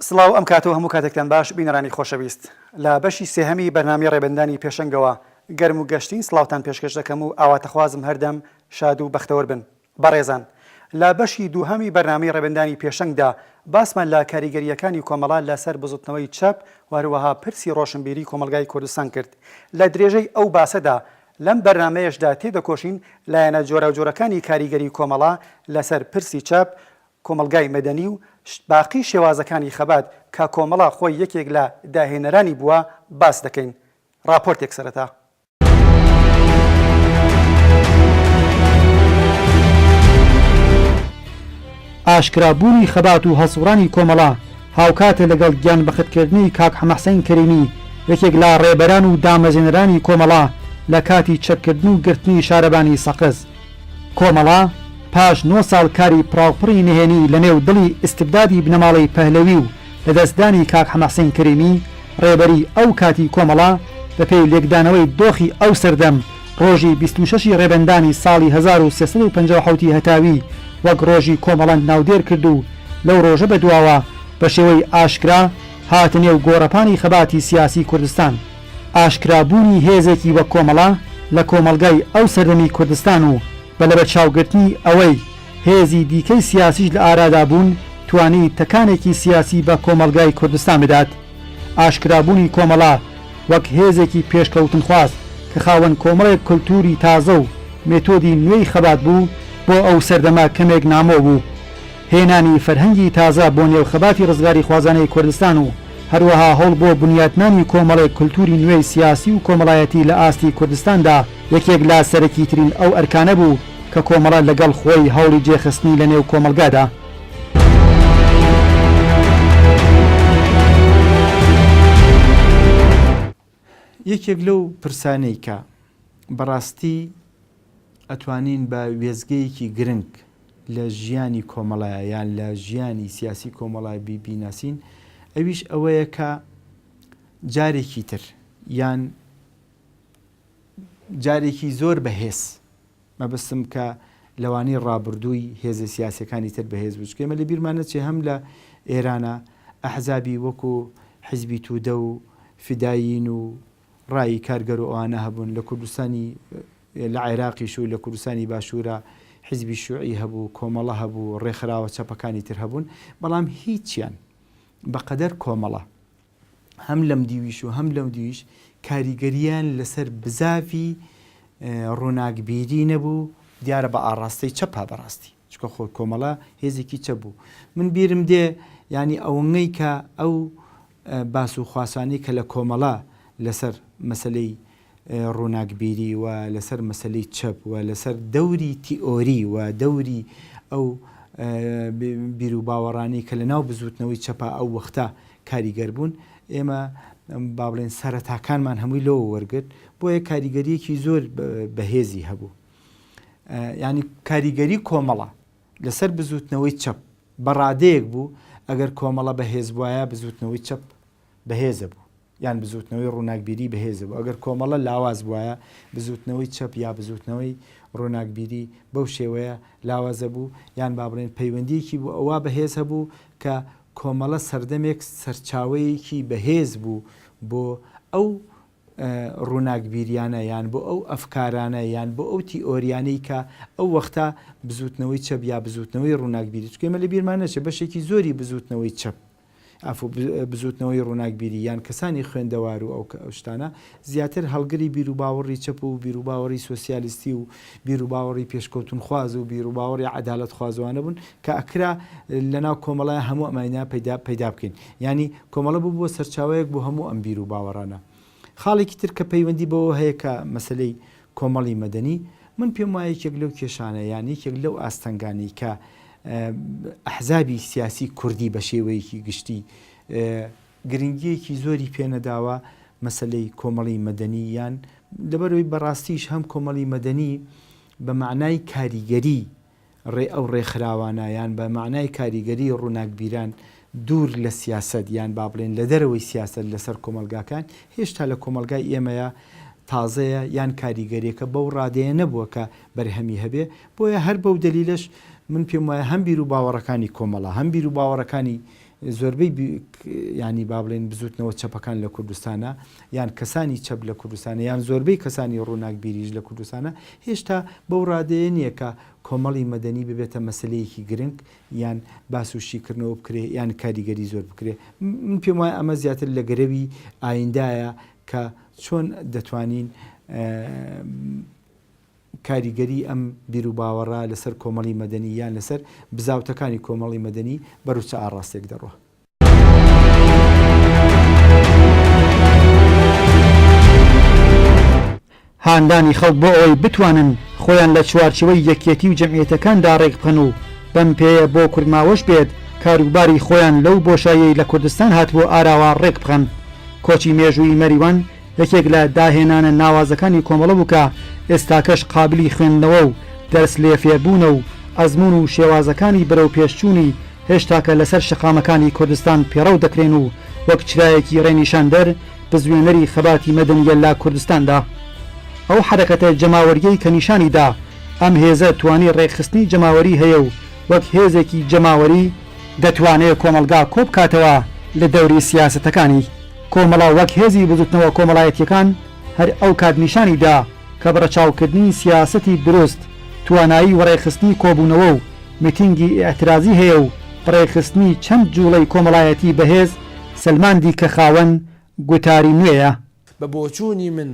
سڵاو ئەم کاتەوە هەموو کاتێکتان باش بینەرانی خۆشەویست لە بەشی سێهەمی بەرنامەی ڕێبەندانی پێشەنگەوە گەرم و گەشتین سڵاوتان پێشکەش دەکەم و ئاواتەخوازم هەردەم شاد و بەختەوەر بن. بەڕێزان لە بەشی دووهەمی بەرنامەی ڕێبەندانی پێشەنگدا باسمان لە کاریگەریەکانی کۆمەڵا لەسەر بزوتنەوەی چەپ واروەها پرسی ڕۆشنبیری کۆمەلگای کوردستان کرد. لە درێژەی ئەو باسەدا لەم بەرنامەیەشدا تێدەکۆشین لایەنە جۆرە جۆرەکانی کاریگەری کۆمەڵا لەسەر پرسی چەپ، کۆمەلگای مەدەنی و باقی شێوازەکانی خەبات کە کۆمەڵا خۆی یەکێک لە داهێنەرانی بووە باس دەکەین. راپۆرتێک سەرەتا. ئاشکرابوونی خەبات و هەسوڕانی کۆمەڵا هاوکاتە لەگەڵ گیان بەختکردنی کاک حەمەحسەین کەریمی یەکێک لە ڕێبەران و دامەزێنەرانی کۆمەڵا لە کاتی چەپکردن و گرتنی شارەبانی سەقز. کۆمەڵا پاش 9 ساڵ کاری پراوپڕی نهێنی لە نێو دڵی ئیستبدادی بنەماڵی پەهلەوی و لە دەستدانی کاک حەمەحسەین کەریمی ڕێبەری ئەو کاتی کۆمەڵا بەپێی لێکدانەوەی دۆخی ئەو سەردەم ڕۆژی 26 ڕێبەندانی ساڵی 1357 هەتاوی وەک ڕۆژی کۆمەڵەند ناودێر کرد و لەو ڕۆژە بەدواوە بە شێوەی ئاشکرا هاتە نێو گۆڕەپانی خەباتی سیاسی کوردستان. ئاشکرابوونی هێزێکی وەک کۆمەڵا لە کۆمەلگای ئەو سەردەمی کوردستان و بە لەبەر چاوگرتنی ئەوەی هێزی دیکەی سیاسیش لە ئارادا بوون توانی تەکانێکی سیاسی بە کۆمەلگای کوردستان بدات. ئاشکرابوونی کۆمەڵا وەک هێزێکی پێشکەوتن خواست کە خاوەن کۆمەڵێک کولتوری تازە و مێتۆدی نوێی خەبات بوو بۆ ئەو سەردەما کەمێک نامۆ بوو. هێنانی فەرهەنگی تازە بۆ نێو خەباتی ڕزگاری خوازانەی کوردستان و هەروەها هەوڵ بۆ بنیاتنانی کۆمەڵێک کولتوری نوێی سیاسی و کۆمەڵایەتی لە ئاستی کوردستاندا یەکێک لا سەرەکی ترین ئەو ئەرکانە بوو کە کۆمەڵە لەگەڵ خۆی هەوڵی جێخستنی لە نێو کۆمەلگادا. یەکێک لەو پرسانەی کە بەڕاستی ئەتوانین بە وێزگەیەکی گرنگ لە ژیانی کۆمەڵایە یان لە ژیانی سیاسی کۆمەڵای بیناسین ئەویش ئەوەیە کە جارێکی تر یان جارێکی زۆر بەهێز مەبەستم کە لەوانەی ڕابردووی هێزە سیاسەکانی تر بەهێز بچکێمە لە بیرمانە چێ هەم لە ئێرانە ئەحزابی وەکو حیزبی توودە و فیداین و ڕایی کارگەر و ئەوانە هەبوون لە کوردستانی لە عێراقیش و لە کوردستانی باشوورە حیزبی شوعی هەبوو، کۆمەڵە هەبوو، ڕێکخراوە چەپەکانی تر هەبوون، بەڵام هیچیان بەقەدەر کۆمەڵە هەم لەم دیویش و هەم لەم دیویش کاریگەریان لەسەر بزاوی ڕووناکبیری نەبوو دیارە بە ئاڕاستەی چەپا بەڕاستی چکە خۆی کۆمەڵە هێزێکی چەپ بوو. من بیرم دێ ینی ئەوەی کە ئەو باس و خواسانی کە لە کۆمەڵە لەسەر مەسلەی ڕووناکبیری و لەسەر مەسلەی چەپ و لەسەر دەوری تیئۆری و دەوری ئەو بیر و باوەڕانی کە لە ناو بزوتنەوەی چەپا ئەو وەختە کاریگەر بوون ئێمە با بڵێن سەرەتاکانمان هەمووی لەوە وەرگرت بۆیە کاریگەریەکی زۆر بەهێزی هەبوو. ینی کاریگەری کۆمەڵە لەسەر بزوتنەوەی چەپ بەڕادەیەک بوو ئەگەر کۆمەڵە بەهێز بواە بزوتنەوەی چەپ بەهێزە بوو یان بزوتنەوەی ڕووناکبیری بەهێزە بوو. ئەگەر کۆمەڵە لاواز بواە بزوتنەوەی چەپ یا بزوتنەوەی ڕووناکبیری بەو شێوەیە لاوازە بوو یان با بڵێن پەیوەندیەکی بوو ئەوە بەهێز هەبوو کە کۆمەڵە سەردەمێک سەرچاوەیەکی بەهێز بوو بۆ ئەو ڕووناکبیریانە یان بۆ ئەو ئەفکارانە یان بۆ ئەو تیئۆریانەی کە ئەو وەختە بزوتنەوەی چەپ یا بزوتنەوەی ڕووناکبیری چکێمە لە بیرمانەچێ بەشێکی زۆری بزوتنەوەی چەپ بزوتنەوەی ڕووناکبیری یان کەسانی خوێندەوار و ئەو شتانە زیاتر هەڵگری بیر و باوەڕی چەپ و بیر و باوەڕی سۆسیالیستی و بیر و باوەڕی پێشکەوتن خواز و بیر و باوەڕی عەدالەت خوازوانە بوون کە ئەکرا لەناو کۆمەڵایە هەموو ئەمانە پەیدا بکەین. ینی کۆمەڵە بوو بۆ سەرچاوەیەک بۆ هەموو ئەم بیر و باوەڕانە. خاڵێکی تر کە پەیوەندی بەوە هەیە کە مەسلەی کۆمەڵی مەدەنی من پێم وایە یەکێک لەو کێشانە یان یەکێک لەو ئاستەنگانی کە ئەحزابی سیاسی کوردی بە شێوەیەکی گشتی گرنگیەکی زۆری پێنەداوە مەسلەی کۆمەڵی مەدەنی یان لەبەرەوەی بەڕاستیش هەم کۆمەڵی مەدەنی بە معنای کاریگەری ئەو ڕێکخراوانە یان بە معنای کاریگەری ڕووناکبیران دوور لە سیاست یان با بڵێن لە دەرەوەی سیاست لەسەر کۆمەلگاکان هێشتا لە کۆمەلگای ئێمەیە تازەیە یان کاریگەریەکە بەو ڕادەیە نەبووە کە بەرهەمی هەبێ. بۆیە هەر بەو دلیلش من پێم وایە هەم بیر و باوەڕەکانی کۆمەڵە هەم بیر و باوەڕەکانی زۆربەی ینی با بڵێن بزوتنەوە چەپەکان لە کوردستانە یان کەسانی چەپ لە کوردستانە یان زۆربەی کەسانی ڕووناکبیریش لە کوردستانە هێشتا بەو ڕادەیە نییە کە کۆمەڵی مەدەنی ببێتە مەسلەیەکی گرنگ یان باسوشیکردنەوە بکرێ یان کاریگەری زۆر بکرێ. من پێم وایە ئەمە زیاتر لە گەرەوی ئایندایە کە چۆن دەتوانین کاریگەری ئەم بیر و باوەڕا لەسەر کۆمەڵی مەدەنی یان لەسەر بزاوتەکانی کۆمەڵی مەدەنی بەروچە ئاڕاستێک دەڕۆ. هاندانی خەڵک بۆ ئەوەی بتوانن خۆیان لە چوارچەوەی یەکێتی و جەمعیەتەکاندا ڕێک بخەن و بەم پێیە بۆ کورماوەش بێت کاروباری خۆیان لەو بۆشایەی لە کوردستان هاتبووە ئاراوا ڕێک بخەن. کۆچی مێژووی مەریوان یەکێک لە داهێنانە ناوازەکانی کۆمەڵە بووکە ئێستاکەش قابلی خوێندنەوە و دەرس لێ فێربوونە و ئەزمون و شێوازەکانی بەرەو پێشچوونی هێشتاکە لەسەر شەقامەکانی کوردستان پێڕەو دەکرێن و وەک چرایەکی ڕێنیشاندەر بزوێنەری خەباتی مەدەنیە لە کوردستاندا. ئەو حرەکەتە جەماوەریەی کە نیشانیدا ئەم هێزە توانی ڕێکخستنی جەماوەری هەیە و وەک هێزێکی جەماوەری دەتوانێت کۆمەلگا کۆبکاتەوە لە دەوری سیاسەتەکانی. کۆمەڵا وەک هێزی بزوتنەوە کۆمەڵایەتیەکان هەر ئەو کات نیشانیدا کە بڕەچاوکردنی سیاسەتی دروست توانایی وەڕێخستنی کۆبوونەوە و میتینگی ئێعترازی هەیە و ڕێخستنی چەند جوڵەی کۆمەڵایەتی بەهێز سلماندی کە خاوەن گوتاری نوێیە. بە بۆچوونی من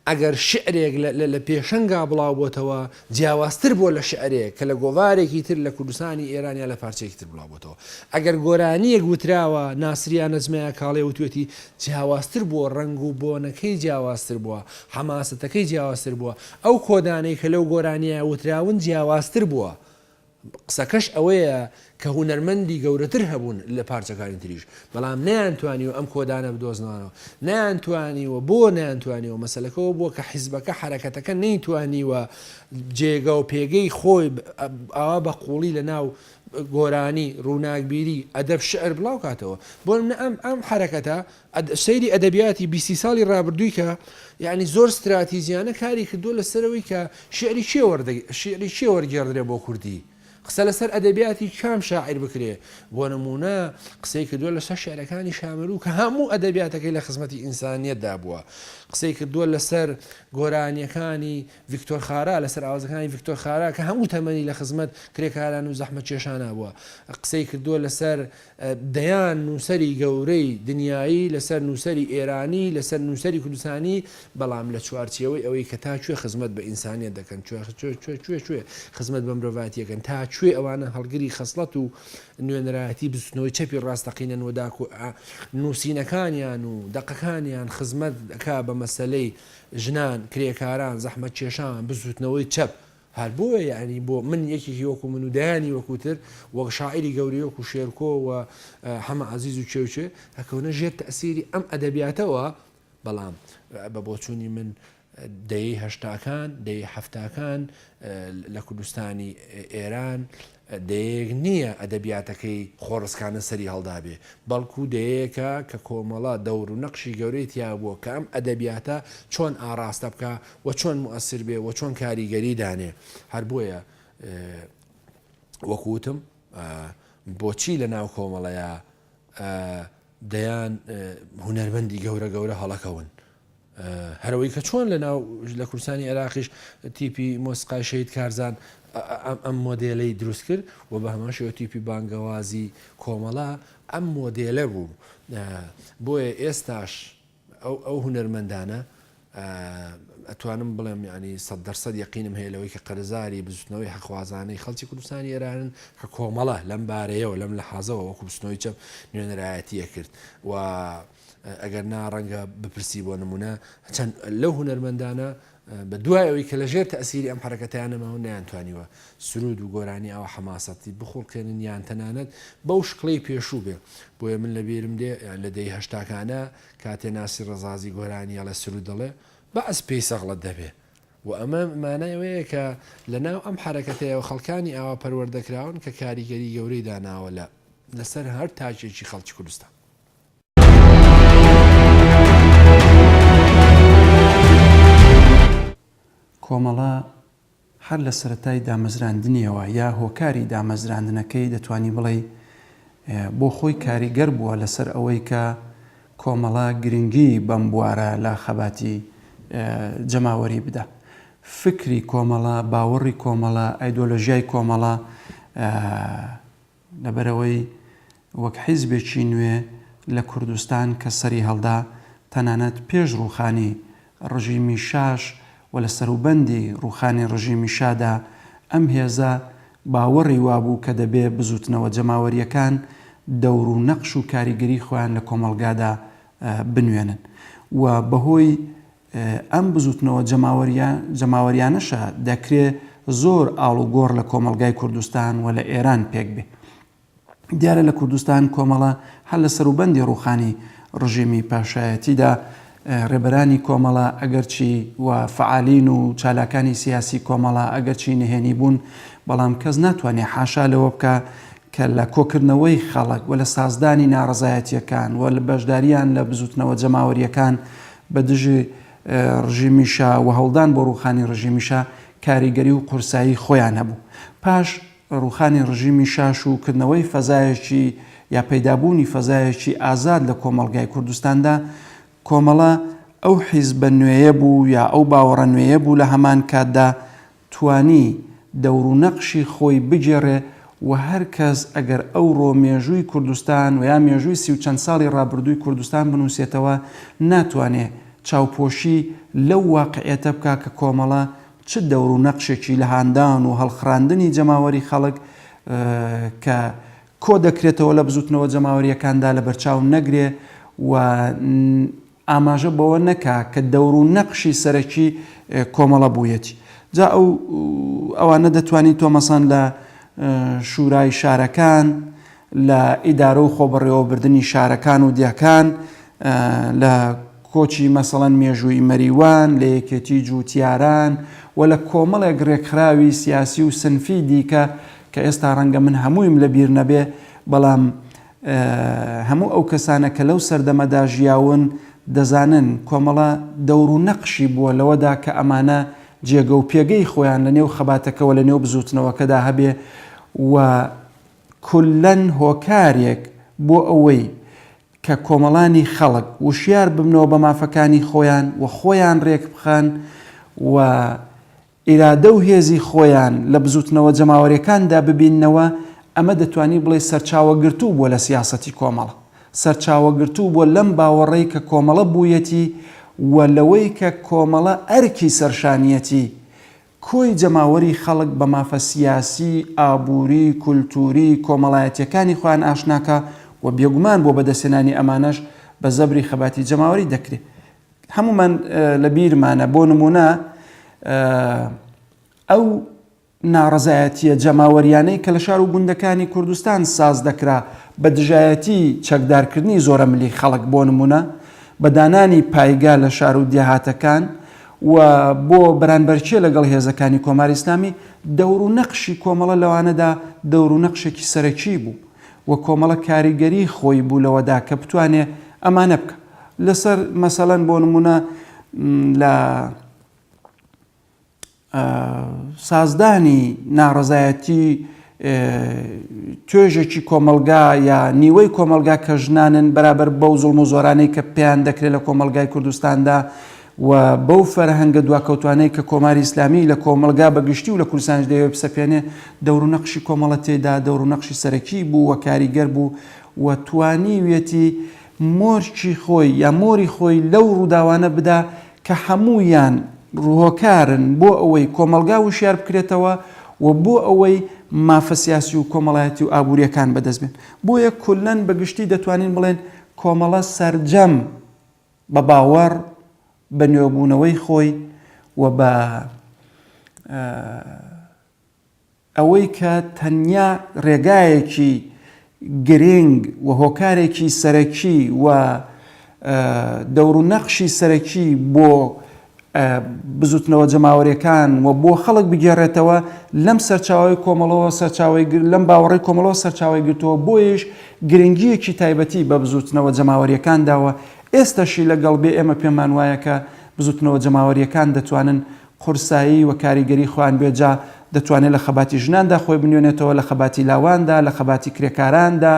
ئەگەر شعرێک لە پێشەنگا بڵاو بۆتەوە جیاوازتر بۆ لە شعرێک کە لە گۆوارێکی تر لە کوردستانی ئێرانیا لە پارچەیەکی تر بڵاو بۆتەوە ئەگەر گۆرانیەک وتراوە ناسریان نەزمەیە کاڵێ وتوێتی جیاوازتر بۆ ڕنگ و بۆنەکەی جیاوازتر بووە حەماسەتەکەی جیاوازتر بووە ئەو کۆدانەی کە لەو گۆرانیە وتراون جیاوازتر بووە. قسەکەش ئەوەیە کە هوەرمەندی گەورەتر هەبوون لە پارچەکانی تریش بەڵام نەیانتوانیوە ئەم کۆدانە بدۆزنەوە نەیانتوانیوە بۆ نەیانتوانیەوە مەسەلەکەەوە بووە کە حیزبەکە حرەکەتەکە نەیتوانیوە جێگە و پێگەی خۆی ئاوا بە قوڵی لە ناو گۆرانی ڕووناکبیری ئەدەب شعر بڵاو کاتەوە بۆ ئەم حرەکەتە سەیری ئەدەبیاتی 20 ساڵی ڕابردووی کە یعنی زۆر استراتیزیانە کاری کردووە لەسەرەوەی کە شعری چێ وەرگێڕدرێ بۆ کوردی قسە لەسەر ئەدەبیاتی کام شاعیر بکرێ بۆ نمونە قسەی کردووە لەسەر شعرەکانی شاملوو کە هەموو ئەدەبیاتەکەی لە خزمەتی ئینسانیەتدا بووە قسەی کردووە لەسەر گۆرانیەکانی ڤیکتۆر خارا لەسەر ئاوازەکانی ڤیکتۆر خارا کە هەموو تەمەنی لە خزمەت کرێکاران و زەحمەت کێشانە بووە قسەی کردووە لەسەر دەیان نووسەری گەورەی دنیایی لەسەر نووسەری ئێرانی لەسەر نووسەری کوردستانی بەڵام لە چوارچێوەی ئەوەی کە تا کوێ خزمەت بە ئینسانیەت دەکەن کوێ خزمەت بە مرۆڤاتیەکەن تا کوێ ئەوانە هەڵگری خەسڵەت و نوێنەرایەتی بستنەوەی چەپی ڕاستەقینەن وەداک و نووسینەکانیان و دەقەکانیان خزمەت دەکا بە مەسەلەی ژنان کرێکاران زەحمەت کێشان بزوتنەوەی چەپ هەر بۆیە یعنی بۆ من یەکێکی وەکو من و دایانی وەکوتر وەک شاعری گەوری وەکو شێرکۆ و هەمە عەزیز و چێوچێ هەکەونە ژێر تەسیری ئەم ئەدەبیاتەوە بەڵام بە بۆچوونی من دەی هەشتاکان دەی هەفتاکان لە کوردستانی ئێران دەیەک نییە ئەدەبیاتەکەی خۆڕسکانە سەری هەڵدابێ بەڵکو دەیەکە کە کۆمەڵە دەور و نەقشی گەورەی تیا بووە کە ئەم ئەدەبیاتە چۆن ئاراستە بکە و چۆن مؤثر بێ و چۆن کاریگەری دانێ هەر بۆیە وەکوتم بۆچی لە ناو کۆمەڵەیە دەیان هونەرمەندی گەورە هەڵەکەون هەرەوەی کە چۆن لە کوردستانی عێراقیش تیپی مۆسیقای شەید کارزان ئەم مۆدێلەی دروست کرد و بە هەماشەوە تیپی بانگەوازی کۆمەڵە ئەم مۆدێلە بوو بۆیە ئێستاش ئەو هونەرمەندانە ئەتوانم بڵێم ینی 100% یەقینم هەیە لەوەی کە قەرزاری بزوتنەوەی حەقوازانەی خەڵکی کوردستانی ئێرانن کە کۆمەڵە لەم بارەیەوە لەم لە حازەوە وەکو بستنەوەی چەپ نوێنەرایەتیە کرد و ئەگەر ناڕەنگە بپرسی بۆ نمونە چەند لەو هونەرمەندانە بە دوای ئەوەی کە لە ژێر تەسیری ئەم حرەکەتیانەمەوە نەیانتوانیوە سرود و گۆرانی ئەوە حەماسەتی بخۆڵکردن یان تەنانەت بەو شقلەی پێشوو بێ بۆیە من لە بیرم دێ لە دەی هەشتاکانە کاتێ ناسی ڕەزازی گۆرانی لە سرود دەڵێ بەس پێی سەغڵەت دەبێ و ئەمە مانایەوەیە کە لە ناو ئەم حرەکەتەیە و خەڵکانی ئاوا پەروەردەکراون کە کاریگەری گەورەی داناوە لەسەر هەر تاجێکی خەڵکی کوردستان. کۆمەڵە هەر لە سەرەتای دامەزراندنیەوە یا هۆکاری دامەزراندنەکەی دەتوانی بڵێ بۆ خۆی کاریگەر بووە لەسەر ئەوەی کە کۆمەڵە گرنگی بەم بوارە لە خەباتی جەماوەری بدە. فکری کۆمەڵە، باوەڕی کۆمەڵە، ئایدۆلۆژیای کۆمەڵە لەبەرەوەی وەک حیزبێکی نوێ لە کوردستان کە سەری هەڵدا تەنانەت پێش ڕووخانی ڕژیمی شاش و لە سەروبەندی ڕووخانی ڕژیمی شادا ئەم هێزە باوەڕی وابوو کە دەبێ بزوتنەوە جەماوەریەکان دەور و نەقش و کاریگەری خۆیان لە کۆمەڵگادا بنوێنن و بەهۆی ئەم بزوتنەوە جەماوەریانەشە دەکرێت زۆر ئاڵ و گۆڕ لە کۆمەلگای کوردستان و لە ئێران پێک بێ. دیارە لە کوردستان کۆمەڵە هەر لە سەروبەندی ڕووخانی ڕژیمی پاشایەتیدا ڕێبەرانی کۆمەڵە ئەگەرچی و فعالین و چالاکانی سیاسی کۆمەڵە ئەگەرچی نهێنی بوون، بەڵام کەس ناتوانێت حاشا لەوە بکە کە لە کۆکردنەوەی خەڵک و لە سازدانی ناڕزایەتیەکان و لە بەشداریان لە بزوتنەوە جەماوەریەکان بە دژی ڕژیمیشا و هەوڵدان بۆ ڕووخانی ڕژیمیشا کاریگەری و قورسایی خۆیان هەبوو. پاش ڕووخانی ڕژیمی شاش و کردنەوەی فەزایەکی یا پەیدابوونی فەزایەکی ئازاد لە کۆمەڵگای کوردستاندا کۆمەڵە ئەو حیزبە نوێیە بوو یا ئەو باوەڕە نوێیە بوو لە هەمان کاتدا توانی دەور و نەقشی خۆی بگێڕێ و هەر کەس ئەگەر ئەو ڕۆ مێژووی کوردستان و یا مێژووی سی و چەند ساڵی ڕابردووی کوردستان بنووسێتەوە ناتوانێت چاوپۆشی لەو واقعێتە بکە کە کۆمەڵە چ دەور و نەقشێکی لە هاندان و هەڵخراندنی جەماوەری خەڵک کە کۆ دەکرێتەوە لە بزوتنەوە جەماوەریەکاندا لە بەرچاو نەگرێ و ئاماژە بەوە نەکا کە دەور و نەقشی سەرەکی کۆمەڵە بوویەتی. جا ئەوانە دەتوانین تۆمەسان لە شورای شارەکان، لە ئیدارە و خۆبەڕێوەبردننی شارەکان و دیاکان، لە کۆچی مەسەڵەن مێژووی مەریوان، لە یەکێتی جووتیاران و لە کۆمەڵێک ڕێکخراوی سیاسی و سنفی دیکە کە ئێستا ڕەنگە من هەموویم لە بیر نەبێ، بەڵام هەموو ئەو کەسانە کە لەو سەردەمەدا ژیاون دەزانن کۆمەڵە دەور و نەقشی بووە لەوەدا کە ئەمانە جێگە و پێگەی خۆیان لە نێو خەباتەکەەوە لە نێو بزوتنەوەکەدا هەبێ و کولەن هۆکارێک بۆ ئەوەی کە کۆمەڵانی خەڵک وشیار ببنەوە بە مافەکانی خۆیان و خۆیان ڕێک بخەن و ئیرادە و هێزی خۆیان لە بزوتنەوە جەماوەریەکاندا ببیننەوە، ئەمە دەتوانی بڵێ سەرچاوەگرتوو بووە لە سیاسەتی کۆمەڵە، سەرچاوەگرتوو بووە لەم باوەڕێی کە کۆمەڵە بوویەتی و لەوەی کە کۆمەڵە ئەرکی سەرشانیەتی کۆی جەماوەری خەڵک بە مافە سیاسی، ئابووری، کولتوری کۆمەڵایەتیەکانی خۆیان ئاشناکە و بێگومان بۆ بەدەستێنانی ئەمانەش بە زەبری خەباتی جەماوەری دەکرێت. هەمومان لە بیرمانە بۆ نمونە ئەو ناڕزایەتیە جەماوەریانەی کە لە شار و گوندەکانی کوردستان ساز دەکرا بە دژایەتی چەکدارکردنی زۆرە ملی خەڵک بۆ نمونە بەدانانی پایگا لە شار و دیاهاتەکان و بۆ بەرانبەرچێ لەگەڵ هێزەکانی کۆماری ئیسلامی دەور و نەقشی کۆمەڵە لەوانەدا دەور و نەقشێکی سەرەکی بوو و کۆمەڵە کاریگەری خۆی بوو لەوەدا کە بتوانێ ئەمانە بکە. لەسەر مەسەڵەن بۆ نمونە لە سازدانی ناڕزایەتی توێژێکی کۆمەلگا یا نیوەی کۆمەلگا کە ژنانن بەرابەر بەو زوڵم و زۆرانەی کە پێیان دەکرێت لە کۆمەلگای کوردستاندا و بەو فەرهەنگە دواکەوتوانەی کە کۆماری ئیسلامی لە کۆمەلگا بەگشتی و لە کوردستانش دەیەوێت بسەپێنێ دەور و نەقشی کۆمەڵە تێدا دەور و نەقشی سەرەکی بوو و کاریگەر بوو و توانیوێتی مۆرچی خۆی یا مۆری خۆی لەو ڕووداوانە بدا کە هەموویان ڕوهۆکارن بۆ ئەوەی کۆمەلگا وشیار بکرێتەوە و بۆ ئەوەی مافە سیاسی و کۆمەڵایەتی و ئابوووریەکان بەدەست بێن. بۆیە کولەن بەگشتی دەتوانین بڵێن کۆمەڵە سەرجەم بە باوەڕ بە نوێبوونەوەی خۆی و بە ئەوەی کە تەنیا ڕێگایەکی گرنگ و هۆکارێکی سەرەکی و دەور و نەقشی سەرەکی بۆ بزوتنەوە جەماوەریەکان و بۆ خەڵک بگێڕێتەوە لەم سەرچاوی کۆمەڵەوە لەم باوەڕی کۆمەڵەوە سەرچاوی گرتووە بۆیش گرنگیەکی تایبەتی بە بزوتنەوە جەماوەریەکانداوە. ئێستاشی لەگەڵ بێ ئێمە پێمان وایە کە بزوتنەوە جەماوەریەکان دەتوانن قورسایی و کاریگەری خۆیان بێجا دەتوانێت لە خەباتی ژناندا خۆی بنوێنێتەوە، لە خەباتی لاواندا، لە خەباتی کرێکاراندا،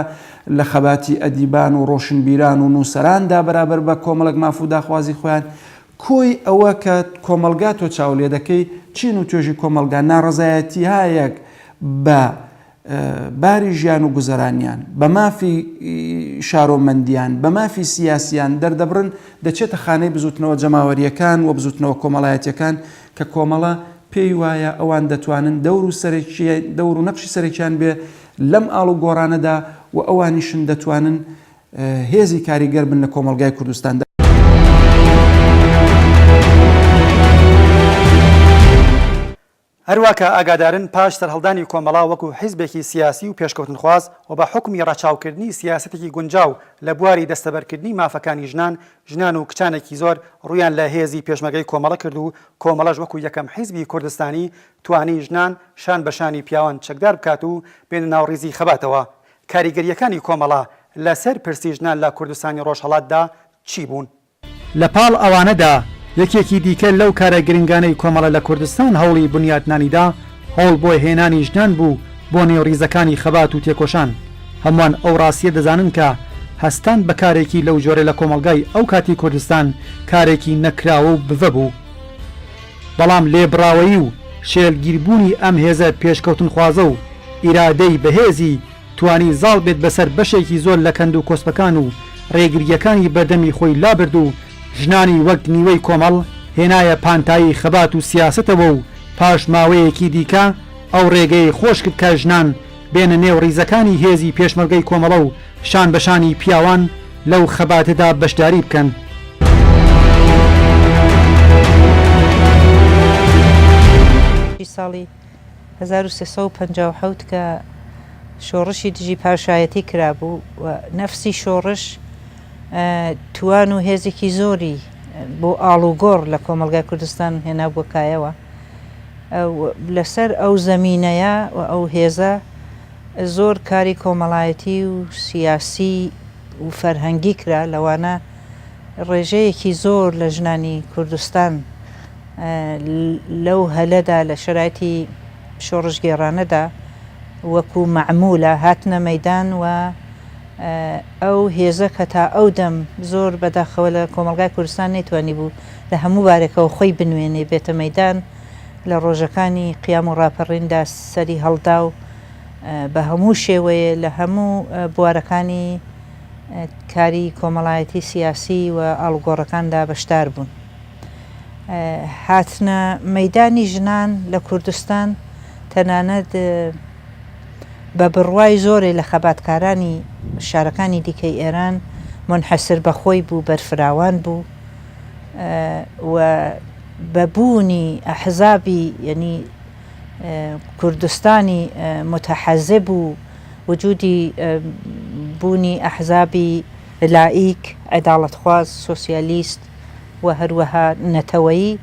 لە خەباتی ئەدیبان و ڕۆشنبیران و نووسەراندا بەرابەر بە کۆمەڵک مافوو داخوازی خۆیان. کۆی ئەوە کە کۆمەلگا تۆ چاو لێ دەکەی چین و توێژی کۆمەلگا ناڕەزایەتی هایەک بە باری ژیان و گوزەرانیان، بە مافی شارۆمەندیان، بە مافی سیاسیان دەردەبرن، دەچێتە خانەی بزوتنەوە جەماوەریەکان و بزوتنەوە کۆمەڵایەتیەکان کە کۆمەڵە پێی وایە ئەوان دەتوانن دەور و نەقشی سەرێکیان بێ لەم ئاڵ و گۆڕانەدا و ئەوانیشن دەتوانن هێزی کاریگەر بن لە کۆمەلگای کوردستاندا. هەروە کە ئاگادارن پاش سەرهەڵدانی کۆمەڵا وەکو حیزبێکی سیاسی و پێشکەوتنخواز و بە حکمی ڕاچاوکردنی سیاسەتێکی گونجاو لە بواری دەستەبەرکردنی مافەکانی ژنان و کچانێکی زۆر ڕویان لە هێزی پێشمەرگەی کۆمەڵە کرد و کۆمەڵەش وەکو یەکەم حیزبی کوردستانی توانی ژنان شان بەشانی پیاوان چەکدار بکات و بێنە ناوڕیزی خەباتەوە. کاریگەریەکانی کۆمەڵا لەسەر پرسی ژنان لە کوردستانی ڕۆژهەڵاتدا چی بوون؟ لە پاڵ ئەوانەدا یەکێکی دیکە لەو کارە گرنگانەی کۆمەڵە لە کوردستان هەوڵی بنیاتنانیدا هەوڵ بۆ هێنانی ژنان بوو بۆ نێوڕیزەکانی خەبات و تێکۆشان. هەمووان ئەو ڕاستیە دەزانن کە هەستان بە کارێکی لەو جۆرە لە کۆمەلگای ئەو کاتی کوردستان کارێکی نەکراوە و بڤە بوو. بەڵام لێبڕاوەیی و شێلگیربوونی ئەم هێزە پێشکەوتن خوازە و ئیرادەی بەهێزی توانی زاڵ بێت بەسەر بەشێکی زۆر لە کەند و کۆسپەکان و ڕێگریەکانی بەردەمی خۆی لابرد و ژنانی وەک نیوەی کۆمەڵ هێنایە پانتایی خەبات و سیاسەتەوە و پاش ماوەیەکی دیکە ئەو ڕێگەی خۆش کرد کە ژنان بێنە نێو ڕیزەکانی هێزی پێشمەرگەی کۆمەڵە و شان بەشانی پیاوان لەو خەباتەدا بەشداری بکەن. ساڵی 1357 کە شۆڕشی دژی پاشایەتی کرابوو و نەفسی شۆڕش توان و هێزێکی زۆری بۆ ئاڵوگۆڕ لە کۆمەلگای کوردستان هێنا بۆ کایەوە. لەسەر ئەو زەمینەیە و ئەو هێزە زۆر کاری کۆمەڵایەتی و سیاسی و فەرهەنگی کرا، لەوانە ڕێژەیەکی زۆر لە ژنانی کوردستان لەو هەلەدا لە شرایەتی شۆڕشگێڕانەدا وەکو مەعمولە هاتنە مەیدان و ئەو هێزە کە تا ئەو دەم زۆر بەداخەوە لە کۆمەلگای کوردستان نەیتوانی بوو لە هەموو بارێکەوە خۆی بنوێنێ بێتە مەیدان لە ڕۆژەکانی قیام و ڕاپەڕیندا سەری هەڵدا و بە هەموو شێوەیە لە هەموو بوارەکانی کاری کۆمەڵایەتی سیاسی و ئاڵوگۆڕەکاندا بەشدار بوون. هاتنە مەیدانی ژنان لە کوردستان تەنانەت بە بڕوای زۆرێ لە خەباتکارانی شارەکانی دیکەی ئێران منحەسر بەخۆی بوو، بەرفراوان بوو و بەبوونی ئەحزابی یعنی کوردستانی متحەزب و وجودی بوونی ئەحزابی لایک، عەداڵەتخواز، سۆسیالیست و هەروەها نەتەوەیی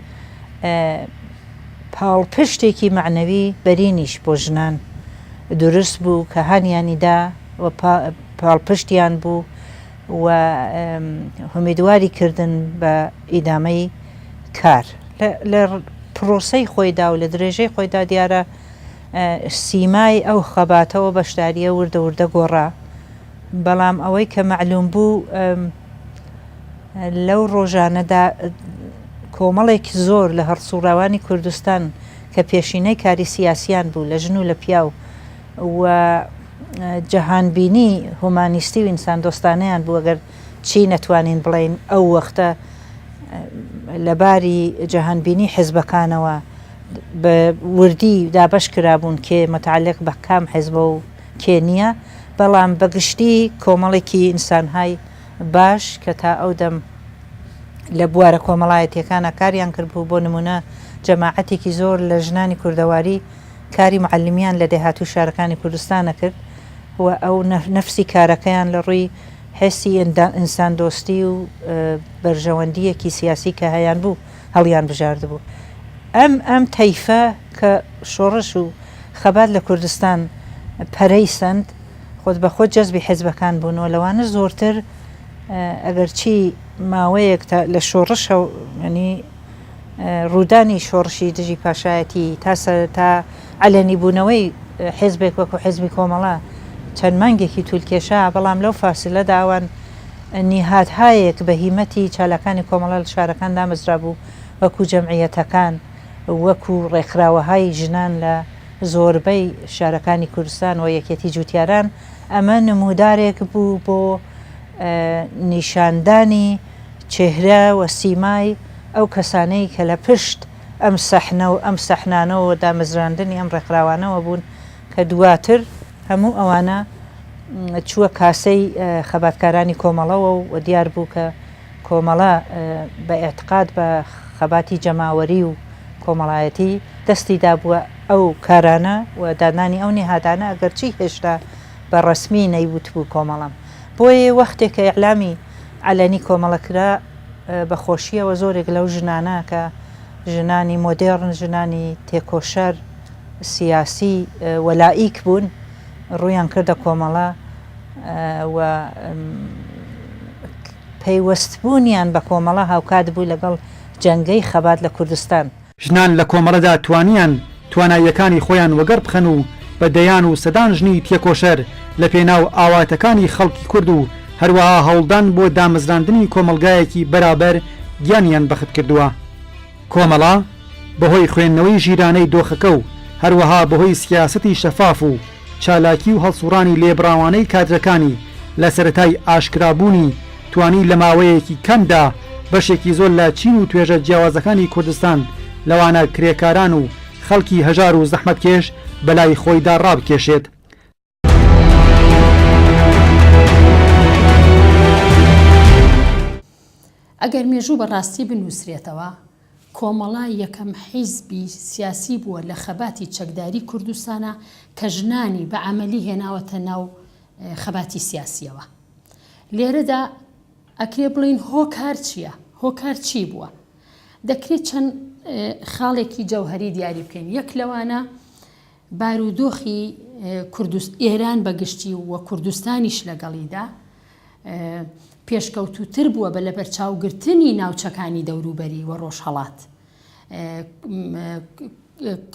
پاڵپشتێکی معنەوی بەرینیش بۆ ژنان دروست بوو کە هەنیانیدا و پاڵپشتیان بوو و هەمیدواری کردن بە ئیدامەی کار. لە پرۆسەی خۆیدا و لە درێژەی خۆیدا دیارە سیمای ئەو خەباتەوە بەشداریە وردە وردە گۆڕا، بەڵام ئەوەی کە معلوم بوو لەو ڕۆژانەدا کۆمەڵێک زۆر لە هەرسوڕاوانی کوردستان کە پێشینەی کاری سیاسیان بوو لە ژن و لە پیاو و جەهانبینی هومانیستی و ئینسان دۆستانەیان بوو، ئەگەر چی نەتوانین بڵێن ئەو وەختە لەباری جەهانبینی حیزبەکانەوە بە وردی دابەش کرابوون کێ متعلق بە کام حیزبە و کێ نییە، بەڵام بەگشتی کۆمەڵێکی ئینسانهای باش کە تا ئەو دەم لە بوارە کۆمەڵایەتیەکانە کاریان کرد بوو. بۆ نمونە جەماعەتێکی زۆر لە ژنانی کوردەواری کاری معلمیان لە دێهاتوو شارەکانی کوردستانە کرد و ئەو نەفسی کارەکەیان لە ڕووی حسی ئینسان دۆستی و بەرژەوەندیەکی سیاسی کە هەیان بوو هەڵیان بژاردبوو. ئەم تەیفە کە شۆڕش و خەبات لە کوردستان پەرەی سند خۆت بە خۆت جەزبی حیزبەکان بوونەوە، لەوانە زۆرتر ئەگەر چی ماوەیەک لە شۆڕش ینی ڕوودانی شۆڕشی دژی پاشایەتی تا علەنی بوونەوەی حیزبێک وەکو حیزبی کۆمەڵا چەند مانگێکی توولکێشا بەڵام لەو فاسیلە داوان نیهاتهایەک بە هیمەتی چالەکانی کۆمەڵە لە شارەکان دامەزرا بوو وەکو جەمعیەتەکان وەکو ڕێکخراوەهای ژنان لە زۆربەی شارەکانی کوردستان و یەکێتی جوتیاران ئەمە نمودارێک بوو بۆ نیشاندانی چێهرە و سیمای ئەو کەسانەی کە لە پشت ئەم سەحنە و ئەم سەحنانەوە دامەزراندنی ئەم ڕێکخراوانەوە بوون کە دواتر هەموو ئەوانە چووە کاسەی خەباتکارانی کۆمەڵەوە و دیار بوو کە کۆمەڵە بە ئێعتقاد بە خەباتی جەماوەری و کۆمەڵایەتی دەستی دابووە ئەو کارانە و دادانی ئەو نێهاتانە ئەگەرچی هێشتا بە ڕسمی نەیوت بوو کۆمەڵم بۆیە وەختێک کە ئیعلامی علەنی کۆمەڵەکرا بە خۆشیەوە زۆرێک لەو ژنانە کە ژنانی مۆدێڕن ژنانی تێکۆشەر سیاسی وەلائیک بوون ڕوویان کردە کۆمەڵە و پەیوەستبوونیان بە کۆمەڵە هاوکات بوو لەگەڵ جەنگەی خەبات لە کوردستان ژنان لە کۆمەڵەدا توانیان تواناییەکانی خۆیان وەگەر بخەن و بە دەیان و سەدان ژنی تێکۆشەر لە پێناو ئاواتەکانی خەڵکی کورد و هەروەها هەوڵدان بۆ دامەزراندنی کۆمەلگایەکی بەرابەر گیانیان بەخت کردووە. کۆمەڵا بەهۆی خوێندنەوەی ژیرانەی دۆخەکە و هەروەها بەهۆی سیاسەتی شەفاف و چالاکی و هەڵسوڕانی لێبراوانەی کادرەکانی لە سەرەتای ئاشکرابوونی توانی لە ماوەیەکی کەمدا بەشێکی زۆر لە چین و توێژە جیاوازەکانی کوردستان لەوانە کرێکاران و خەڵکی هەژار و زەحمەتکێش بەلای خۆیدا ڕابکێشێت. ئەگەر مێژوو بەڕاستی بنووسرێتەوە کۆمەڵا یەکەم حیزبی سیاسی بووە لە خەباتی چەکداری کوردستانە کە ژنانی بە عەمەلی هێناوەتە ناو خەباتی سیاسیەوە. لێرەدا ئەکرێ بڵین هۆکار چییە؟ هۆکار چی بووە؟ دەکرێت چەند خاڵێکی جەوهەری دیاری بکەین. یەک لەوانە بارودۆخی ئێران بەگشتی وە کوردستانیش لەگەڵیدا پێشکەوتوتر بووە بە لە بەرچاوگرتنی ناوچەکانی دەوروبەری و ڕۆژهەڵات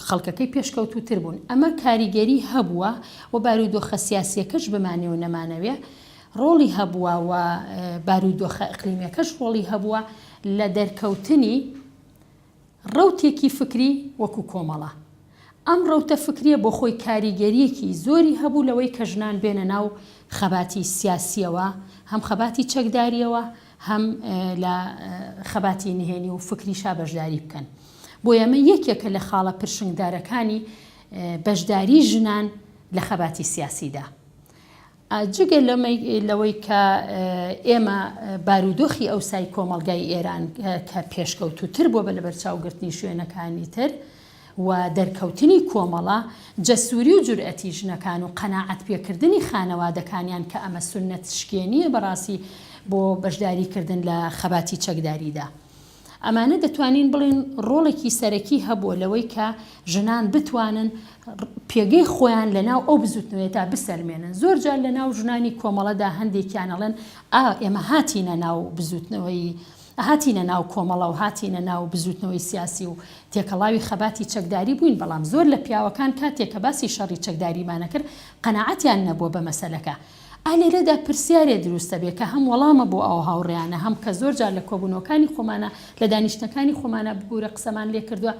خەڵکەکەی پێشکەوتوتر بوون. ئەمە کاریگەری هەبووە و بارودۆخە سیاسیەکەش بمانێ و نەمانەوێ ڕۆڵی هەبووە و بارودۆخە ئەقلیمیەکەش ڕۆڵی هەبووە لە دەرکەوتنی ڕەوتێکی فکری وەکو کۆمەڵە. ئەم ڕەوتە فکریە بۆ خۆی کاریگەریەکی زۆری هەبوو لەوەی کە ژنان بێنە ناو خەباتی سیاسیەوە، هەم خەباتی چەکداریەوە، هەم لە خەباتی نهێنی و فکریشا بەشداری بکەن. بۆ ئەمە یەکێکە لە خاڵە پرشنگدارەکانی بەشداری ژنان لە خەباتی سیاسیدا. جگە لەوەی کە ئێمە بارودۆخی ئەوسای کۆمەڵگای ئێران کە پێشکەوتوتر بووە بە لە بەرچاوگرتنی شوێنەکانی تر و دەرکەوتنی کۆمەڵە جەسووری و جورئەتی ژنەکان و قەناعەت پێکردنی خانەوادەکانیان کە ئەمە سونەت شکێنیە بەڕاستی بۆ بەشداریکردن لە خەباتی چەکداریدا. ئەمانە دەتوانین بڵین ڕۆڵێکی سەرەکی هەبووە لەوەی کە ژنان بتوانن پێگەی خۆیان لەناو ئەو بزوتنەوەیەتا بسەلمێنن. زۆر جار لەناو ژنانی کۆمەڵەدا هەندێکیانەڵێن ئێمە هاتینە ناو بزوتنەوەی هاتینە ناو کۆمەڵە و هاتینە ناو بزوتنەوەی سیاسی و تێکەڵاوی خەباتی چەکداری بووین، بەڵام زۆر لە پیاوەکان کاتێک کە باسی شەڕی چەکداریمانە کرد قەناعەتیان نەبووە بە مەسەلەکە. ئالێرەدا پرسیارێ دروستە بێ کە هەم وەڵامە بۆ ئەو هاوڕێیانە هەم کە زۆر جار لە کۆبوونەوەکانی خۆمانە لە دانیشتەکانی خۆمانە بگورە قسەمان لێ کردووە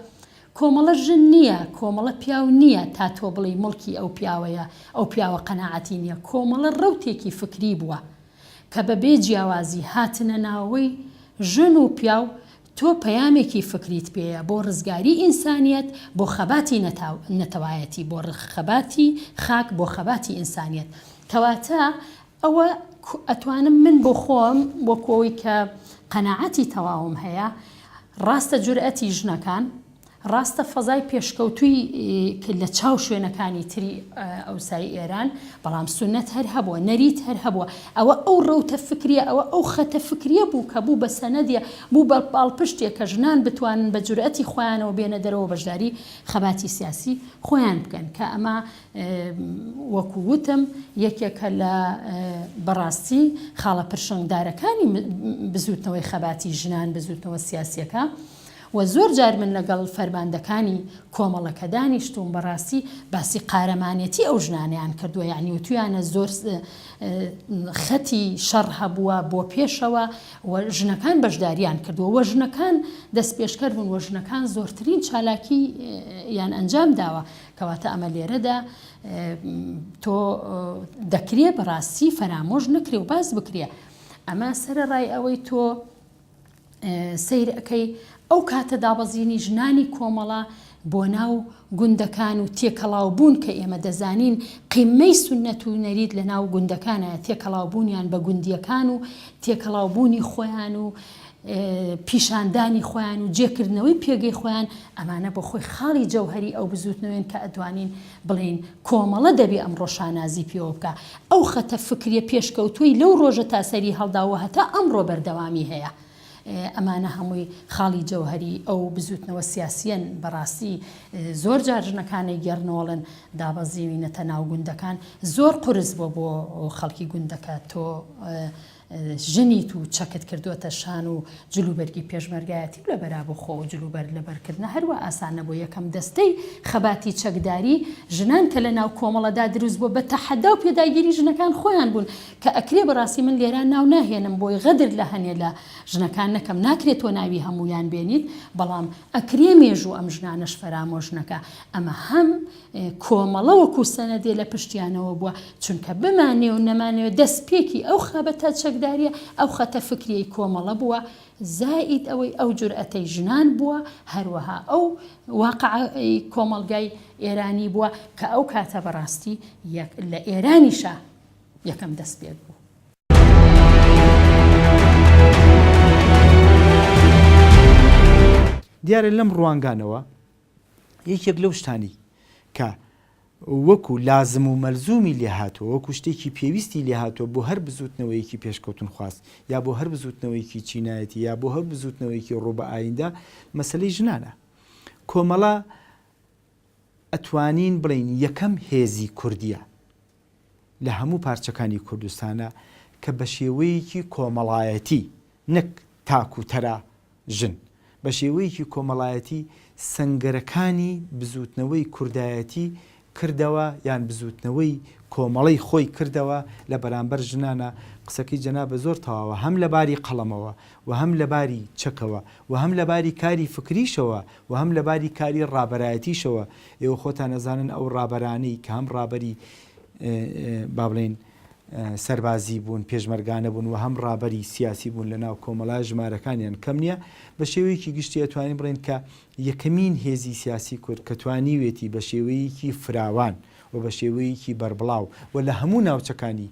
کۆمەڵە ژن نییە، کۆمەڵە پیاو نییە تا تۆ بڵی مڵکی ئەو پیاوەیە ئەو پیاوە قەناعەتی نییە. کۆمەڵە ڕەوتێکی فکری بووە کە بەبێ جیاوازی هاتنە ناوەی ژن و پیاو تۆ پەیامێکی فکریت پێەیە بۆ ڕزگاری ئینسانیەت، بۆ خەباتی نەتەوایەتی، بۆ خەباتی خاک، بۆ خەباتی ئینسانیەت. کەواتە ئەوە ئەتوانم من بۆ خۆم بۆ کۆی کە قەناعەتی تەواوم هەیە ڕاستە جورئەتی ژنەکان، ڕاستە فەزای پێشکەوتووی لە چاو شوێنەکانی تری ئەوسای ئێران، بەڵام سونەت هەر هەبووە، نەریت هەر هەبووە. ئەوە ئەو ڕەوتە فکریە، ئەوە ئەو خەتە فکریە بوو کە بوو بە سەنەدیە، بوو بە باڵپشتێک کە ژنان بتوانن بە جورئەتی خۆیانەوە بێنە دەرەوە بەشداری خەباتی سیاسی خۆیان بکەن کە ئەمە وەکو وتم یەکێکە لە بەڕاستی خاڵە پرشنگدارەکانی بزوتنەوەی خەباتی ژنان بزوتنەوە سیاسیەکە و زۆر جار من لەگەڵ فەرماندەکانی کۆمەڵەکە دانیشتوم بەڕاستی باسی قارەمانێتی ئەو ژنانیان کردووە، یعنی و تویانە زۆر خەتی شەڕ هەبووە بۆ پێشەوە و ژنەکان بەشداریان کردووە و ژنەکان دەست پێشکەر بوون و ژنەکان زۆرترین چالاکی یان ئەنجام داوە، کەواتە ئەمە لێرەدا تۆ دەکرێ بەڕاستی فەرامۆژ نەکرێ و باز بکرێ. ئەمە سەرەڕای ئەوەی تۆ سیر ئەەکەی ئەو کاتە دابەزینی ژنانی کۆمەڵە بۆ ناو گوندەکان و تێکەڵاوبوون کە ئێمە دەزانین قیمەی سونەت و نەرید لە ناو گوندەکانە، تێکەڵاوبوونیان بە گوندیەکان و تێکەڵاوبوونی خۆیان و پیشاندانی خۆیان و جێکردنەوەی پێگەی خۆیان، ئەمانە بۆ خۆی خاڵی جەوهری ئەو بزوتنەوەین کە ئەتوانین بڵین کۆمەڵە دەبێ ئەم ڕۆژانازی پێوە بکە. ئەو خەتە فکریە پێشکەوتووی لەو ڕۆژە تاسەری هەڵداوە هەتا ئەمڕۆ بەردەوامی هەیە. ئەمانە هەمووی خاڵی جەوهری ئەو بزوتنەوە سیاسیەن. بەڕاستی زۆر جار ژنەکانی گەڕنۆڵن دابەزیوینەتە ناو گوندەکان، زۆر قرس بۆ خەڵکی گوندەکە تۆ ژنیت و چەکت کردووەتە شان و جلوبەرگی پێشمەرگایەتی لە بەرابۆ خۆ و جلوبەر لەبەرکردنە هەروە ئاسانە بۆ یەکەم دەستەی خەباتی چەکداری ژنان کە لە ناو کۆمەڵەدا دروست بوو بە تەحەدا و پێداگیری ژنەکان خۆیان بوون کە ئەکرێ بەڕاستی من لێران ناو ناهێنم بۆی غەدر لە هەنێ لە ژنەکان نەکەم، ناکرێت تۆ ناوی هەمویان بێنیت، بەڵام ئەکرێ مێژوو ئەم ژنانەش فەرامۆژ نەکە. ئەمە هەم کۆمەڵە وەکو سەنەدێ لە پشتیانەوە بووە، چونکە بمانێ و نەمانێوە دەستپێکی ئەو خەبەتە چەکداریە ئەو خەتە فکریەی کۆمەڵە بووە، زائید ئەوەی ئەو جورئەتەی ژنان بووە، هەروەها ئەو واقعی کۆمەڵگای ئێرانی بووە کە ئەو کاتە بەڕاستی لە ئێرانیشە یەکەم دەست پێت بوو. دیارە لەم ڕوانگانەوە یەکێک لەو شتانی کە وەکو لازم و مەلزومی لێهاتوە، وەکو شتێکی پێویستی لێهاتوە بۆ هەر بزوتنەوەیەکی پێشکەوتن خواست یا بۆ هەر بزوتنەوەیەکی چینایەتی یا بۆ هەر بزوتنەوەیەکی ڕۆبە ئایندا، مەسەلەی ژنانە. کۆمەڵە ئەتوانین بڵین یەکەم هێزی کوردیە لە هەموو پارچەکانی کوردستانە کە بە شێوەیەکی کۆمەڵایەتی نەک تاکوتەرە ژن، بە شێوەیەکی کۆمەڵایەتی سەنگەرەکانی بزوتنەوەی کوردایەتی کردەوە یان بزوتنەوەی کۆمەڵەی خۆی کردەوە لە بەرامبەر ژنانە. قسەکەی جەنابە زۆر تەواوە، هەم لەباری قەڵەمەوە و هەم لەباری چەکەوە و هەم لەباری کاری فکریشەوە و هەم لەباری کاری ڕابەرایەتیشەوە. ئێوە خۆتان نەزانن ئەو ڕابەرانەی کە هەم ڕابەری با بڵێن سەربازی بوون، پێشمەرگانە بوون و هەم ڕابەری سیاسی بوون لە ناو کۆمەڵای ژمارەکانیان کەم نییە. بە شێوەیەکی گشتی ئەتوانین بڵێن کە یەکەمین هێزی سیاسی کورد کە توانیوێتی بە شێوەیەکی فراوان و بە شێوەیەکی بەربڵاو و لە هەموو ناوچەکانی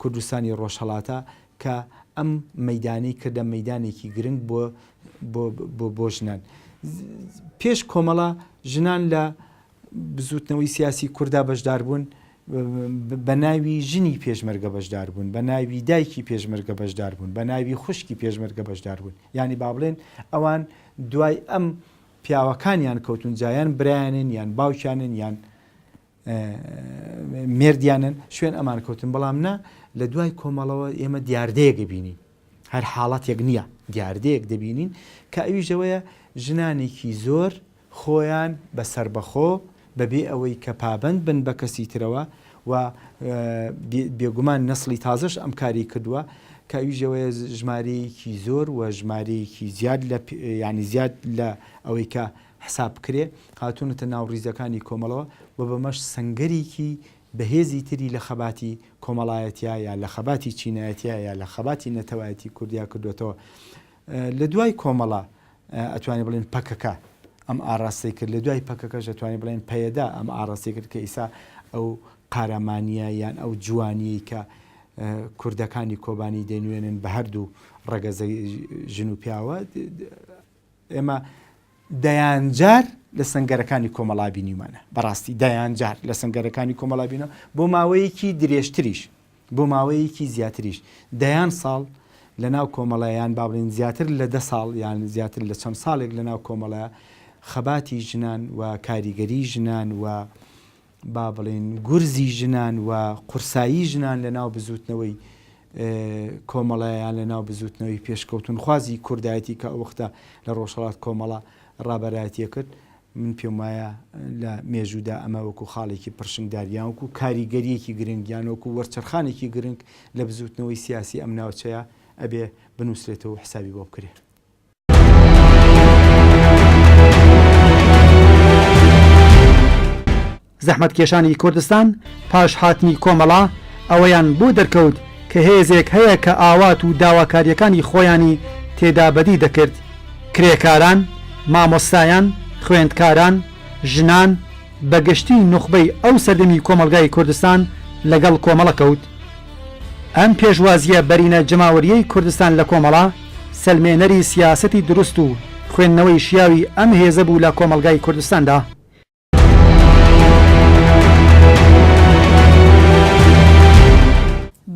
کوردستانی ڕۆژهەڵاتە کە ئەم مەیدانی کردە مەیدانێکی گرنگ بۆ ژنان. پێش کۆمەڵە ژنان لە بزوتنەوەی سیاسی کووردا بەشدار بوون، بە ناوی ژنی پێشمەرگە بەشدار بوون، بە ناوی دایکی پێشمەرگە بەشدار بوون، بە ناوی خوشکی پێشمەرگە بەشدار بوون. یعنی با بڵێن ئەوان دوای ئەم پیاوەکانیان کەوتون جایان برایانن یان باوکیانن یان مێردیانن شوێن ئەمان کەوتن. بەڵام نا لە دوای کۆمەڵەوە ئێمە دیاردەیەک دەبینین، هەر حاڵەتێک نییە، دیاردەیەک دەبینین کە ئەویژەوەیە ژنانێکی زۆر خۆیان بەسەر بەخۆ بەبێ ئەوەی کە پابند بن بە کەسی ترەوە و بێگومان نەسڵی تازەش ئەم کاری کردووە کە ئەویژەوەیە ژمارەیەکی زۆر و ژمارەیەکی زیاد ینی زیاد لە ئەوەی کە حساب کرێ هاتوونەتە ناو ڕیزەکانی کۆمەڵەوە و بەمەش سەنگەرێکی بەهێزی تری لە خەباتی کۆمەڵایەتیە یا لە خەباتی چینایەتیە یا لە خەباتی نەتەوایەتی کوردیا کردوێتەوە. لە دوای کۆمەڵە ئەتوانێت بڵێن پەکەکە ئەم ئاڕاستی کرد، لە دوای پەکەکەش ئەتوانێت بڵێن پەیەدا ئەم ئاڕاستی کرد کە ئیسا ئەو قارەمانیە یان ئەو جوانیی کە کوردەکانی کۆبانی دەنوێنن بە هەردوو ڕەگەزەی ژن و پیاوە ئێمە دەیانجار لە سنگەرەکانی کۆمەڵا بینیمانە. بەڕاستی دەیانجار لە سنگەرەکانی کۆمەڵا بینەوە بۆ ماوەیەکی درێژتریش بۆ ماوەیەکی زیاتریش دەیان ساڵ لە ناو کۆمەڵایان با بڵێن زیاتر لە 10 ساڵ یان زیاتر لە چەند ساڵێک لە ناو کۆمەڵایە خەباتی ژنان و کاریگەری ژنان و با بڵێن گورزی ژنان و قورسایی ژنان لە ناو بزوتنەوەی کۆمەڵایان لە ناو بزوتنەوەی پێشکەوتن خوازی کوردایەتی کە ئەوەختە لە ڕۆژهەڵات کۆمەڵە ڕابەرایەتیە کرد من پێم وایە لە مێژوودا ئەمە وەکو خاڵێکی پرشنگداریان وەکو کاریگەریەکی گرنگیان وەکو وەرچەرخانێکی گرنگ لە بزوتنەوەی سیاسی ئەم ناوچەیە ئەبێ بنووسرێتەوە حسابی بۆ بکرێت. زەحمەتکێشانی کوردستان پاش هاتنی کۆمەڵا ئەوەیان بۆ دەرکەوت کە هێزێک هەیە کە ئاوات و داواکاریەکانی خۆیانی تێدا بەدی دەکرد کرێکاران، مامۆستایان، خوێندکاران، ژنان بەگشتی نوخبەی ئەو سەردەمی کۆمەلگای کوردستان لەگەڵ کۆمەڵە کەوت. ئەم پێشوازیە بەرینە جەماوەریەی کوردستان لە کۆمەڵا سەلمێنەری سیاسەتی دروست و خوێندنەوەی شیاوی ئەم هێزە بوو لە کۆمەلگای کوردستاندا.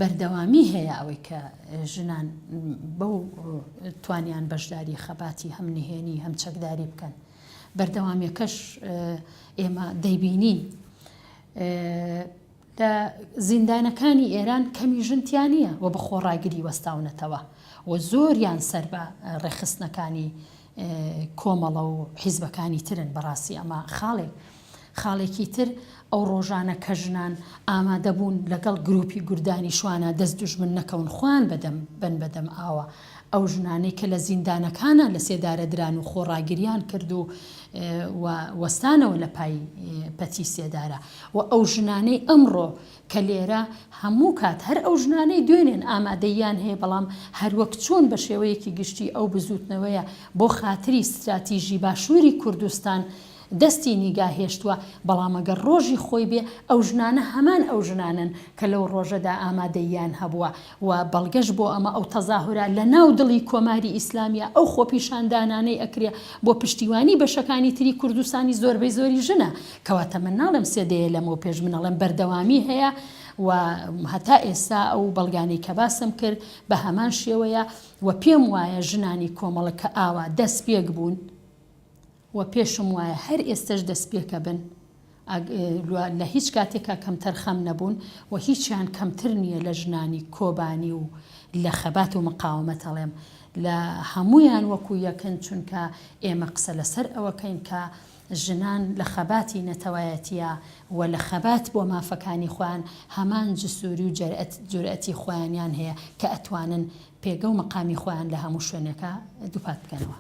بەردەوامی هەیە ئەوەی کە ژنان بەو توانیان بەشداری خەباتی هەم نهێنی هەم چەکداری بکەن. بەردەوامیەکەش ئێمە دەیبینین لە زیندانەکانی ئێران کەمی ژنتیانە و بە خۆڕاگری وەستاونەتەوە و زۆریان سەر بە ڕێخستنەکانی کۆمەڵە و حیزبەکانی ترن. بەڕاستی ئەمە خاڵێکی تر ئەو ڕۆژانە کە ژنان ئامادەبوون لەگەڵ گروپی گوردانی شوانە دەست دوژمن نەکەون خوان بن بەدەم ئاوە ئەو ژنانەی کە لە زیندانەکانە لە سێدارە دران و خۆڕاگریان کرد و وەستانەوە لە پای پەتی سێدارە و ئەو ژنانەی ئەمڕۆ کە لێرە هەموو کات هەر ئەو ژنانەی دوێنێن ئامادەیان هەیە بەڵام هەروەک چۆن بە شێوەیەکی گشتی ئەو بزوتنەوەیە بۆ خاتری استراتیژی باشووری کوردستان دەستی نیگاهێشتووە. بەڵام ئەگەر ڕۆژی خۆی بێ ئەو ژنانە هەمان ئەو ژنانن کە لەو ڕۆژەدا ئامادەیان هەبووە و بەڵگەش بۆ ئەمە ئەو تەزاهورە لە ناو دڵی کۆماری ئیسلامیە ئەو خۆپیشاندانانەی ئەکرێ بۆ پشتیوانی بەشەکانی تری کوردستانی زۆربەی زۆری ژنە کەواتە من ناڵم سێدەیە لەمە پێش منەڵێم بەردەوامی هەیە و هەتا ئێستا ئەو بەڵگانەی کە باسم کرد بە هەمان شێوەیە و پێم وایە ژنانی کۆمەڵە کە ئاوا دەست پێک بوون و پێشم وایە هەر ئێستش دەست پێکە بن لە هیچ کاتێکا کەمتەر خەم نەبوون و هیچیان کەمتر نییە لە ژنانی کۆبانی و لە خەبات و مقاومەت ئەڵێم لە هەمویان وەکو یەکەن چونکە ئێمە قسە لەسەر ئەوەکەین کە ژنان لە خەباتی نەتەوایەتیە و لە خەبات بۆ مافەکانی خۆیان هەمان جسووری و جورئەتی خۆیانیان هەیە کە ئەتوانن پێگە و مەقامی خۆیان لە هەموو شوێنێکە دووپات بکەنەوە.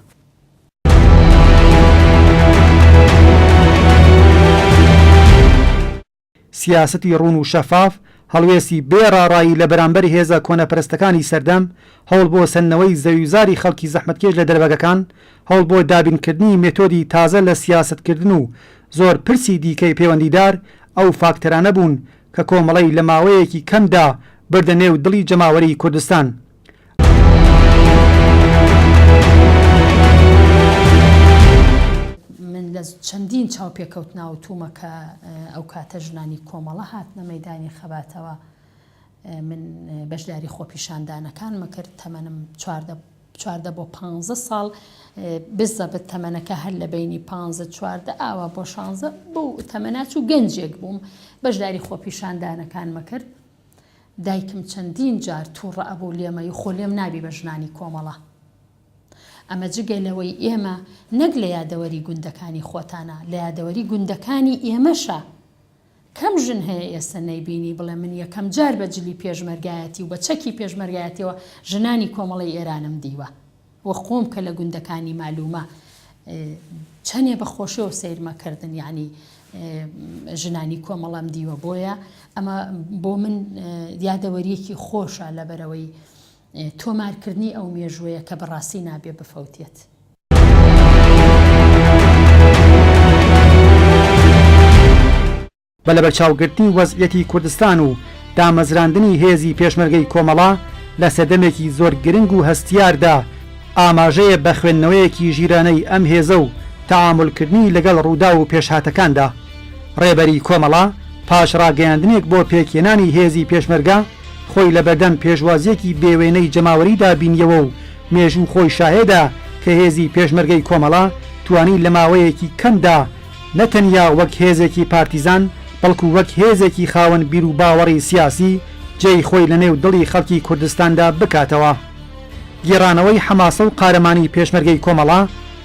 سیاسەتی ڕوون و شەفاف هەڵوێستی بێڕاڕایی لە بەرامبەر هێزە کۆنەپەرستەکانی سەردەم هەوڵ بۆ سەرنەوەی زەویزاری خەڵکی زەحمەتکێش لە دەربەگەکان هەوڵ بۆ دابینکردنی مێتۆدی تازە لە سیاسەتکردن و زۆر پرسی دیکەی پەیوەندیدار ئەو فاکتەرانە بوون کە کۆمەڵەی لە ماوەیەکی کەمدا بردە نێو دڵی جەماوەری کوردستان. لە چەندین چاو پێکەوت ناوتومە کە ئەو کاتە ژنانی کۆمەڵە هاتنە مەیدانی خەباتەوە من بەشداری خۆپیشاندانەکانمە کرد تەمەنم 14 بۆ 15 ساڵ بزەبت تەمەنەکە هەر لە بینی 15-14 ئاوا بۆ 16 بۆ تەمەناچ و گەنجێک بووم بەشداری خۆپیشاندانەکانمە کرد. دایکم چەندین جار تووڕە ئەبوو لێمەی خۆ لێم نابی بە ژنانی کۆمەڵە. ئەمە جگەلەوەی ئێمە نەک لە یادەوەری گوندەکانی خۆتانە لە یادەوەری گوندەکانی ئێمەشە کەم ژن هەیە ئێستا نەیبینی بڵێ من یەکەم جار بە جلی پێشمەرگایەتی و بە چەکی پێشمەرگایەتیەوە ژنانی کۆمەڵی ئێرانم دیوە و خۆم کە لە گوندەکانی مالومە چەندێ بە خۆشیەوە سیرمەکردن یعنی ژنانی کۆمەڵم دیوە بۆیە ئەمە بۆ من یادەوەریەکی خۆشە لەبەرەوەی تۆمارکردنی ئەو مێژوەیە کە بەڕاستی نابێ بفەوتێت. بە لەبەرچاوگرتنی وەزعیەتی کوردستان و دامەزراندنی هێزی پێشمەرگەی کۆمەڵا لە سەردەمێکی زۆر گرنگ و هەستیاردا ئاماژەیە بە خوێندنەوەیەکی ژیرانەی ئەم هێزە و تەعاملکردنی لەگەڵ ڕوودا و پێشهاتەکاندا. ڕێبەری کۆمەڵا پاش ڕاگەیاندنێک بۆ پێکهێنانی هێزی پێشمەرگە خۆی لە بەردەم پێشوازیەکی بێوێنەی جەماوەریدا بینیەوە و مێژوو خۆی شاهێدا کە هێزی پێشمەرگەی کۆمەڵا توانی لە ماوەیەکی کەمدا نەتەنیا وەک هێزێکی پارتیزان بەڵکو وەک هێزێکی خاوەن بیر و باوەڕی سیاسی جێی خۆی لە نێو دڵی خەڵکی کوردستاندا بکاتەوە. گێڕانەوەی حەماسە و قارەمانی پێشمەرگەی کۆمەڵا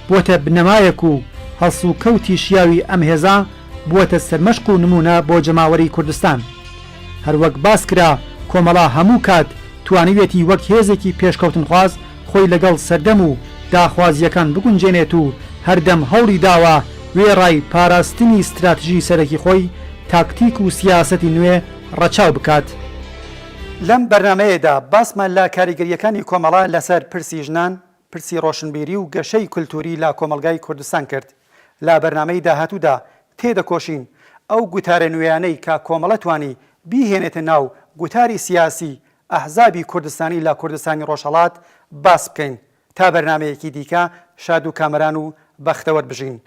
بووەتە بنەمایەک و هەڵس و کەوتی شیاوی ئەم هێزا بووەتە سەرمەشق و نمونە بۆ جەماوەری کوردستان. هەروەک باس کرا کۆمەڵا هەموو کات توانیوێتی وەک هێزێکی پێشکەوتن خواز خۆی لەگەڵ سەردەم و داخوازیەکان بگونجێنێت و هەردەم هەوڵی داوە وێڕای پاراستنی استراتژی سەرەکی خۆی تاکتیک و سیاسەتی نوێ ڕەچاو بکات. لەم بەرنمەیەدا باسمان لە کاریگەریەکانی کۆمەڵا لەسەر پرسی ژنان، پرسی ڕۆشنبیری و گەشەی کولتوری لە کۆمەلگای کوردستان کرد. لە بەرنمەی داهاتوودا تێدەکۆشین ئەو گوتارە نوێیانەی کە کۆمەڵە توانی بیهێنێتە ناو گوتاری سیاسی ئەحزابی کوردستانی لە کوردستانی ڕۆژهەڵات باس بکەین تا بەرنمەیەکی دیکە شاد و کامەران و بەختەوەر بژین.